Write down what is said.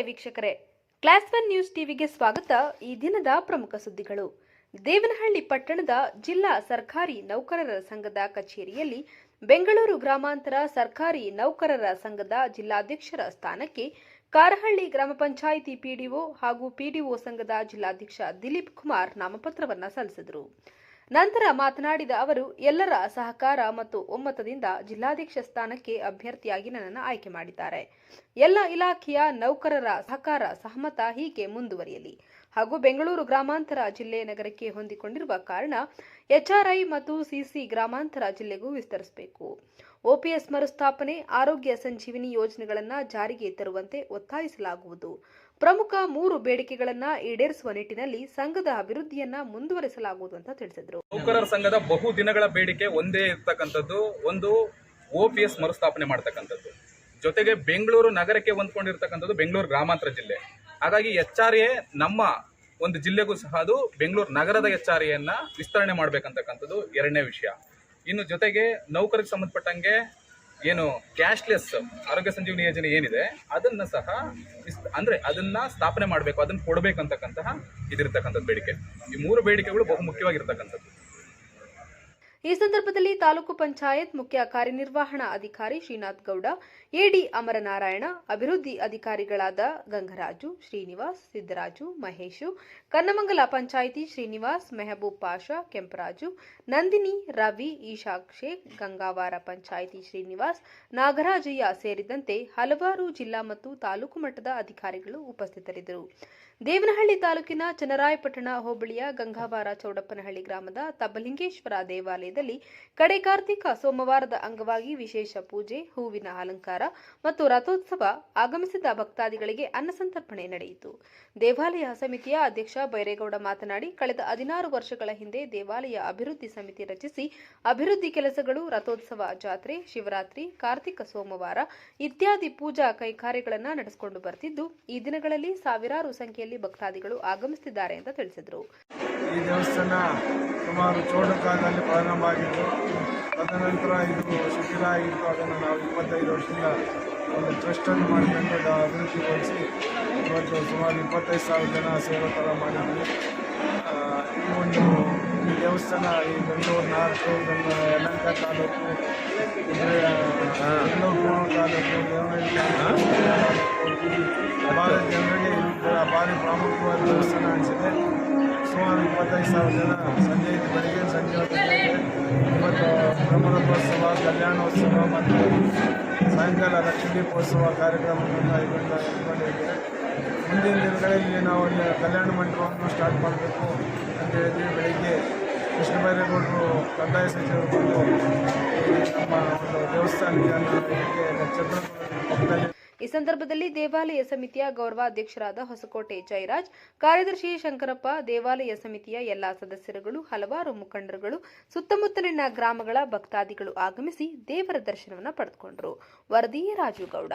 ವೀಕ್ಷಕರೇ, class 1 news ಟಿವಿಗೆ ಸ್ವಾಗತ. ಈ ದಿನದ ಪ್ರಮುಖ ಸುದ್ದಿಗಳು. ದೇವನಹಳ್ಳಿ ಪಟ್ಟಣದ ಜಿಲ್ಲಾ ಸರ್ಕಾರಿ ನೌಕರರ ಸಂಘದ ಕಚೇರಿಯಲ್ಲಿ ಬೆಂಗಳೂರು ಗ್ರಾಮಾಂತರ ಸರ್ಕಾರಿ ನೌಕರರ ಸಂಘದ ಜಿಲ್ಲಾಧ್ಯಕ್ಷರ ಸ್ಥಾನಕ್ಕೆ ಕಾರಹಳ್ಳಿ ಗ್ರಾಮ ಪಂಚಾಯಿತಿ ಪಿಡಿಒ ಹಾಗೂ ಪಿಡಿಒ ಸಂಘದ ಜಿಲ್ಲಾಧ್ಯಕ್ಷ ದಿಲೀಪ್ ಕುಮಾರ್ ನಾಮಪತ್ರವನ್ನು ಸಲ್ಲಿಸಿದರು. ನಂತರ ಮಾತನಾಡಿದ ಅವರು, ಎಲ್ಲರ ಸಹಕಾರ ಮತ್ತು ಒಮ್ಮತದಿಂದ ಜಿಲ್ಲಾಧ್ಯಕ್ಷ ಸ್ಥಾನಕ್ಕೆ ಅಭ್ಯರ್ಥಿಯಾಗಿ ನನ್ನನ್ನು ಆಯ್ಕೆ ಮಾಡಿದ್ದಾರೆ. ಎಲ್ಲ ಇಲಾಖೆಯ ನೌಕರರ ಸಹಕಾರ ಸಹಮತ ಹೀಗೆ ಮುಂದುವರಿಯಲಿ ಹಾಗೂ ಬೆಂಗಳೂರು ಗ್ರಾಮಾಂತರ ಜಿಲ್ಲೆ ನಗರಕ್ಕೆ ಹೊಂದಿಕೊಂಡಿರುವ ಕಾರಣ ಎಚ್ಆರ್ಐ ಮತ್ತು ಸಿಸಿ ಗ್ರಾಮಾಂತರ ಜಿಲ್ಲೆಗೂ ವಿಸ್ತರಿಸಬೇಕು. ಓಪಿಎಸ್ ಮರುಸ್ಥಾಪನೆ, ಆರೋಗ್ಯ ಸಂಜೀವಿನಿ ಯೋಜನೆಗಳನ್ನು ಜಾರಿಗೆ ತರುವಂತೆ ಒತ್ತಾಯಿಸಲಾಗುವುದು. ಪ್ರಮುಖ 3 ಬೇಡಿಕೆಗಳನ್ನು ಈಡೇರಿಸುವ ನಿಟ್ಟಿನಲ್ಲಿ ಸಂಘದ ಅಭಿವೃದ್ಧಿಯನ್ನ ಮುಂದುವರಿಸಲಾಗುವುದು ಅಂತ ತಿಳಿಸಿದರು. ನೌಕರರ ಸಂಘದ ಬಹು ದಿನಗಳ ಬೇಡಿಕೆ ಒಂದೇ ಇರತಕ್ಕಂಥದ್ದು, ಒಂದು ಓಪಿಎಸ್ ಮರುಸ್ಥಾಪನೆ ಮಾಡತಕ್ಕಂಥದ್ದು, ಜೊತೆಗೆ ಬೆಂಗಳೂರು ನಗರಕ್ಕೆ ಹೊಂದ್ಕೊಂಡಿರ್ತಕ್ಕಂಥದ್ದು ಬೆಂಗಳೂರು ಗ್ರಾಮಾಂತರ ಜಿಲ್ಲೆ. ಹಾಗಾಗಿ ಎಚ್ಆರ್ಎ ನಮ್ಮ ಒಂದು ಜಿಲ್ಲೆಗೂ ಸಹ ಅದು ಬೆಂಗಳೂರು ನಗರದ ಎಚ್ಆರ್ಎಯನ್ನ ವಿಸ್ತರಣೆ ಮಾಡಬೇಕಂತಕ್ಕಂಥದ್ದು ಎರಡನೇ ವಿಷಯ. ಇನ್ನು ಜೊತೆಗೆ ನೌಕರಿಗೆ ಸಂಬಂಧಪಟ್ಟಂಗೆ ಏನು ಕ್ಯಾಶ್ಲೆಸ್ ಆರೋಗ್ಯ ಸಂಜೀವನಿ ಯೋಜನೆ ಏನಿದೆ ಅದನ್ನ ಸಹ ಅದನ್ನ ಸ್ಥಾಪನೆ ಮಾಡಬೇಕು, ಅದನ್ನ ಕೊಡಬೇಕಂತಕ್ಕಂತಹ ಇದಿರ್ತಕ್ಕಂಥದ್ದು ಬೇಡಿಕೆ. ಈ 3 ಬೇಡಿಕೆಗಳು ಬಹು ಮುಖ್ಯವಾಗಿರ್ತಕ್ಕಂಥದ್ದು. ಈ ಸಂದರ್ಭದಲ್ಲಿ ತಾಲೂಕು ಪಂಚಾಯತ್ ಮುಖ್ಯ ಕಾರ್ಯನಿರ್ವಹಣಾ ಅಧಿಕಾರಿ ಶ್ರೀನಾಥ್ ಗೌಡ, ಎಡಿ ಅಮರನಾರಾಯಣ, ಅಭಿವೃದ್ಧಿ ಅಧಿಕಾರಿಗಳಾದ ಗಂಗರಾಜು, ಶ್ರೀನಿವಾಸ್, ಸಿದ್ದರಾಜು, ಮಹೇಶು, ಕನ್ನಮಂಗಲ ಪಂಚಾಯಿತಿ ಶ್ರೀನಿವಾಸ್, ಮೆಹಬೂಬ್ ಪಾಷಾ, ಕೆಂಪರಾಜು, ನಂದಿನಿ, ರವಿ, ಈಶಾಕ್ ಶೇಖ್, ಗಂಗಾವಾರ ಪಂಚಾಯಿತಿ ಶ್ರೀನಿವಾಸ್, ನಾಗರಾಜಯ್ಯ ಸೇರಿದಂತೆ ಹಲವಾರು ಜಿಲ್ಲಾ ಮತ್ತು ತಾಲೂಕು ಮಟ್ಟದ ಅಧಿಕಾರಿಗಳು ಉಪಸ್ಥಿತರಿದ್ದರು. ದೇವನಹಳ್ಳಿ ತಾಲೂಕಿನ ಚನ್ನರಾಯಪಟ್ಟಣ ಹೋಬಳಿಯ ಗಂಗಾವಾರ ಚೌಡಪ್ಪನಹಳ್ಳಿ ಗ್ರಾಮದ ತಬ್ಬಲಿಂಗೇಶ್ವರ ದೇವಾಲಯದಲ್ಲಿ ಕಡೆ ಕಾರ್ತಿಕ ಸೋಮವಾರದ ಅಂಗವಾಗಿ ವಿಶೇಷ ಪೂಜೆ, ಹೂವಿನ ಅಲಂಕಾರ ಮತ್ತು ರಥೋತ್ಸವ. ಆಗಮಿಸಿದ ಭಕ್ತಾದಿಗಳಿಗೆ ಅನ್ನಸಂತರ್ಪಣೆ ನಡೆಯಿತು. ದೇವಾಲಯ ಸಮಿತಿಯ ಅಧ್ಯಕ್ಷ ಬೈರೇಗೌಡ ಮಾತನಾಡಿ, ಕಳೆದ 16 ವರ್ಷಗಳ ಹಿಂದೆ ದೇವಾಲಯ ಅಭಿವೃದ್ಧಿ ಸಮಿತಿ ರಚಿಸಿ ಅಭಿವೃದ್ಧಿ ಕೆಲಸಗಳು, ರಥೋತ್ಸವ, ಜಾತ್ರೆ, ಶಿವರಾತ್ರಿ, ಕಾರ್ತಿಕ ಸೋಮವಾರ ಇತ್ಯಾದಿ ಪೂಜಾ ಕೈಕಾರ್ಯಗಳನ್ನು ನಡೆಸಿಕೊಂಡು ಬರ್ತಿದ್ದು, ಈ ದಿನಗಳಲ್ಲಿ ಸಾವಿರಾರು ಸಂಖ್ಯೆಯಲ್ಲಿ ಭಕ್ತಾದಿಗಳು ಆಗಮಿಸುತ್ತಿದ್ದಾರೆ ಅಂತ ತಿಳಿಸಿದರು. ಈ ದೇವಸ್ಥಾನ ಸುಮಾರು ಚೋಳಕಾಲದಲ್ಲಿ ಪ್ರಾರಂಭ ಆಗಿದ್ದು, ತದನಂತರ ಇದು ಶಿಥಿಲ ಆಗಿತ್ತು. ಅದನ್ನು ನಾವು 25 ವರ್ಷದಿಂದ ಒಂದು ಟ್ರಸ್ಟನ್ನು ಮಾಡಿಕೊಂಡು ಅಭಿವೃದ್ಧಿಗೊಳಿಸಿ ಇವತ್ತು ಸುಮಾರು 25,000 ಜನ ಸೇವಕರ ಮಾಡಿದ್ವಿ. ಈ ದೇವಸ್ಥಾನ ಈ ಬೆಂಗಳೂರು ನಾರ್ತು, ಯಲಹಂಕ ತಾಲೂಕು, ಬೆಂಗಳೂರು ತಾಲೂಕು, ದೇವನಹಳ್ಳಿ ಭಾಳ ಜನರಿಗೆ ಭಾರಿ ಪ್ರಾಮುಖ್ಯವಾದ ದೇವಸ್ಥಾನ ಅನಿಸಿದೆ. ಸುಮಾರು 25,000 ಜನ ಬೆಳಗ್ಗೆ ಸಂಜೆ ಇವತ್ತು ಬ್ರಹ್ಮರಥೋತ್ಸವ, ಕಲ್ಯಾಣೋತ್ಸವ ಮತ್ತು ಸಾಯಂಕಾಲ ಲಕ್ಷ ದೀಪೋತ್ಸವ ಕಾರ್ಯಕ್ರಮವನ್ನು ಇಟ್ಕೊಂಡಿದ್ದೇವೆ. ಮುಂದಿನ ದಿನಗಳಲ್ಲಿ ನಾವು ಒಂದು ಕಲ್ಯಾಣ ಮಂಟಪವನ್ನು ಸ್ಟಾರ್ಟ್ ಮಾಡಬೇಕು ಅಂತ ಹೇಳಿದ್ವಿ. ಬೆಳಗ್ಗೆ ಕೃಷ್ಣ ಬೈರೇಗೌಡರು ಕಂದಾಯ ಸಚಿವರು ಬಂದು ನಮ್ಮ ಒಂದು ದೇವಸ್ಥಾನಕ್ಕೆ ನಕ್ಷತ್ರ. ಈ ಸಂದರ್ಭದಲ್ಲಿ ದೇವಾಲಯ ಸಮಿತಿಯ ಗೌರವಾಧ್ಯಕ್ಷರಾದ ಹೊಸಕೋಟೆ ಜಯರಾಜ್, ಕಾರ್ಯದರ್ಶಿ ಶಂಕರಪ್ಪ, ದೇವಾಲಯ ಸಮಿತಿಯ ಎಲ್ಲಾ ಸದಸ್ಯರುಗಳು, ಹಲವಾರು ಮುಖಂಡರುಗಳು, ಸುತ್ತಮುತ್ತಲಿನ ಗ್ರಾಮಗಳ ಭಕ್ತಾದಿಗಳು ಆಗಮಿಸಿ ದೇವರ ದರ್ಶನವನ್ನು ಪಡೆದುಕೊಂಡರು. ವರದಿ ರಾಜುಗೌಡ.